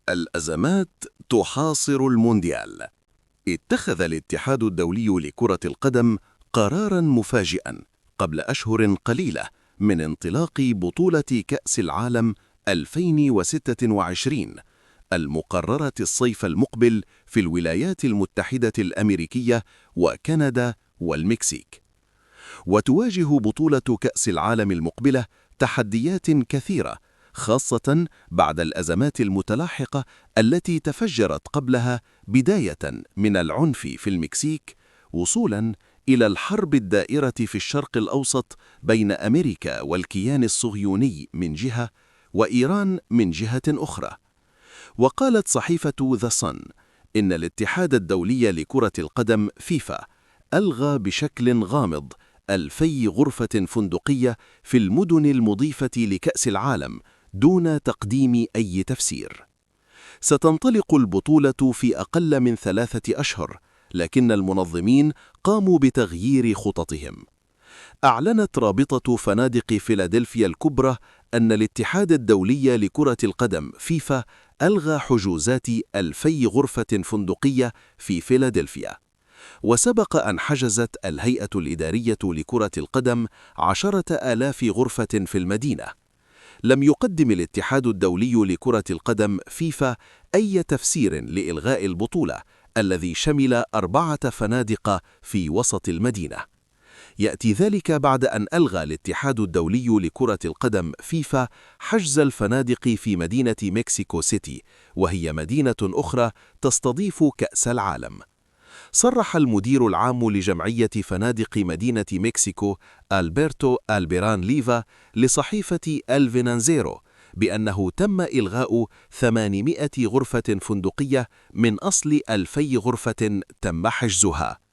الأزمات تحاصر المونديال. اتخذ الاتحاد الدولي لكرة القدم قراراً مفاجئاً قبل أشهر قليلة من انطلاق بطولة كأس العالم 2026 المقررة الصيف المقبل في الولايات المتحدة الأمريكية وكندا والمكسيك. وتواجه بطولة كأس العالم المقبلة تحديات كثيرة، خاصة بعد الأزمات المتلاحقة التي تفجرت قبلها، بداية من العنف في المكسيك وصولا إلى الحرب الدائرة في الشرق الأوسط بين أمريكا والكيان الصهيوني من جهة وإيران من جهة أخرى. وقالت صحيفة ذا صن إن الاتحاد الدولي لكرة القدم فيفا ألغى بشكل غامض 2000 غرفة فندقية في المدن المضيفة لكأس العالم دون تقديم أي تفسير. ستنطلق البطولة في أقل من 3 أشهر، لكن المنظمين قاموا بتغيير خططهم. أعلنت رابطة فنادق فيلادلفيا الكبرى أن الاتحاد الدولي لكرة القدم فيفا ألغى حجوزات 2000 غرفة فندقية في فيلادلفيا. وسبق أن حجزت الهيئة الإدارية لكرة القدم 10,000 غرفة في المدينة. لم يقدم الاتحاد الدولي لكرة القدم فيفا أي تفسير لإلغاء البطولة الذي شمل 4 فنادق في وسط المدينة. يأتي ذلك بعد أن ألغى الاتحاد الدولي لكرة القدم فيفا حجز الفنادق في مدينة مكسيكو سيتي، وهي مدينة أخرى تستضيف كأس العالم. صرح المدير العام لجمعية فنادق مدينة مكسيكو ألبرتو ألبيران ليفا لصحيفة الفينانزيرو بأنه تم إلغاء 800 غرفة فندقية من أصل 2000 غرفة تم حجزها.